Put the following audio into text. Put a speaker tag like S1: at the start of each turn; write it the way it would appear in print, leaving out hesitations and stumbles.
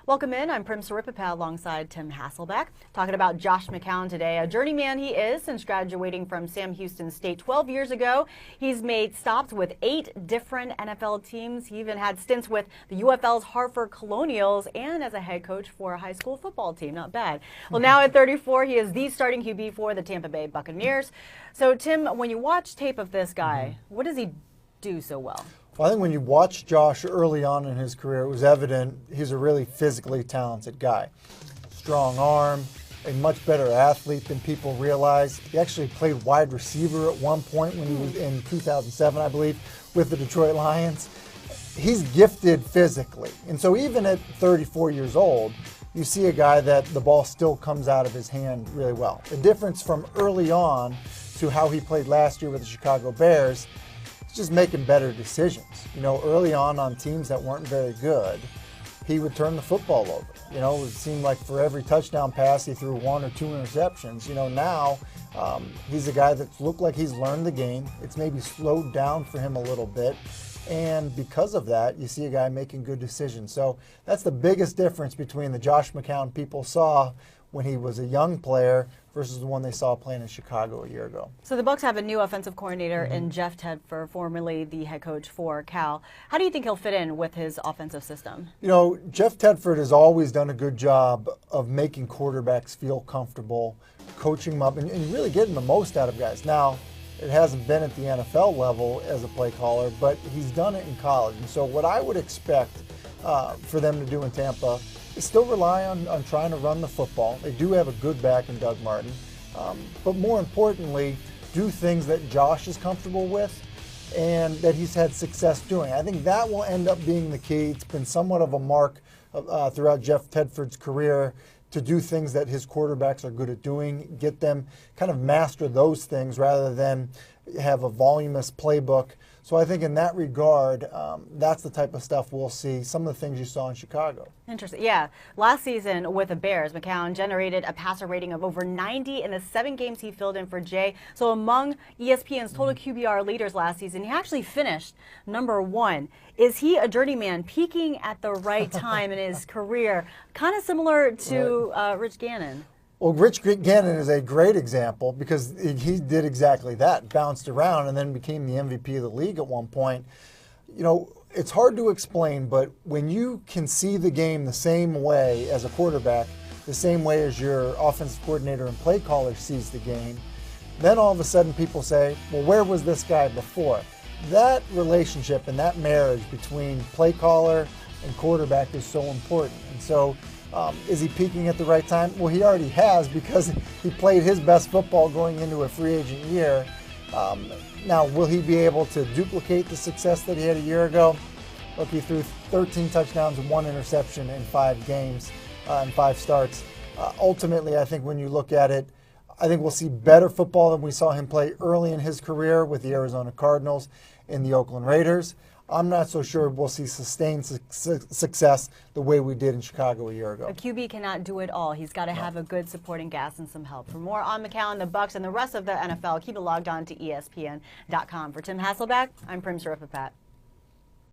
S1: Welcome in. I'm Prim Siripipat alongside Tim Hasselbeck, talking about Josh McCown today. A journeyman he is since graduating from Sam Houston State 12 years ago. He's made stops with 8 different NFL teams. He even had stints with the UFL's Hartford Colonials and as a head coach for a high school football team. Not bad. Well, now at 34, he is the starting QB for the Tampa Bay Buccaneers. So, Tim, when you watch tape of this guy, what does he do so well?
S2: Well, I think when you watch Josh early on in his career, it was evident he's a really physically talented guy. Strong arm, a much better athlete than people realize. He actually played wide receiver at one point when he was in 2007, I believe, with the Detroit Lions. He's gifted physically. And so even at 34 years old, you see a guy that the ball still comes out of his hand really well. The difference from early on to how he played last year with the Chicago Bears, just making better decisions. You know, early on teams that weren't very good, he would turn the football over. You know, it seemed like for every touchdown pass, he threw 1 or 2 interceptions. You know, now he's a guy that's looked like he's learned the game. It's maybe slowed down for him a little bit. And because of that, you see a guy making good decisions. So that's the biggest difference between the Josh McCown people saw when he was a young player versus the one they saw playing in Chicago a year ago.
S1: So the Bucs have a new offensive coordinator in Jeff Tedford, formerly the head coach for Cal. How do you think he'll fit in with his offensive system?
S2: You know, Jeff Tedford has always done a good job of making quarterbacks feel comfortable, coaching them up, and really getting the most out of guys. Now, it hasn't been at the NFL level as a play caller, but he's done it in college. And so what I would expect for them to do in Tampa is still rely on trying to run the football. They do have a good back in Doug Martin. But more importantly, do things that Josh is comfortable with and that he's had success doing. I think that will end up being the key. It's been somewhat of a mark throughout Jeff Tedford's career to do things that his quarterbacks are good at doing, get them kind of master those things rather than have a voluminous playbook. So I think in that regard, that's the type of stuff we'll see, some of the things you saw in Chicago.
S1: Interesting. Yeah. Last season with the Bears, McCown generated a passer rating of over 90 in the 7 games he filled in for Jay. So among ESPN's total QBR leaders last season, he actually finished #1. Is he a journeyman peaking at the right time in his career? Kind of similar to Rich Gannon.
S2: Well, Rich Gannon is a great example because he did exactly that, bounced around and then became the MVP of the league at one point. You know, it's hard to explain, but when you can see the game the same way as a quarterback, the same way as your offensive coordinator and play caller sees the game, then all of a sudden people say, well, where was this guy before? That relationship and that marriage between play caller and quarterback is so important. And so is he peaking at the right time? Well, he already has because he played his best football going into a free agent year. Now, will he be able to duplicate the success that he had a year ago? Look, he threw 13 touchdowns and 1 interception in 5 games and 5 starts. Ultimately, I think when you look at it, I think we'll see better football than we saw him play early in his career with the Arizona Cardinals and the Oakland Raiders. I'm not so sure we'll see sustained success the way we did in Chicago a year ago.
S1: A QB cannot do it all. He's got to have a good supporting cast and some help. For more on McCown, the Bucs, and the rest of the NFL, keep it logged on to ESPN.com. For Tim Hasselbeck, I'm Prim Siripipat.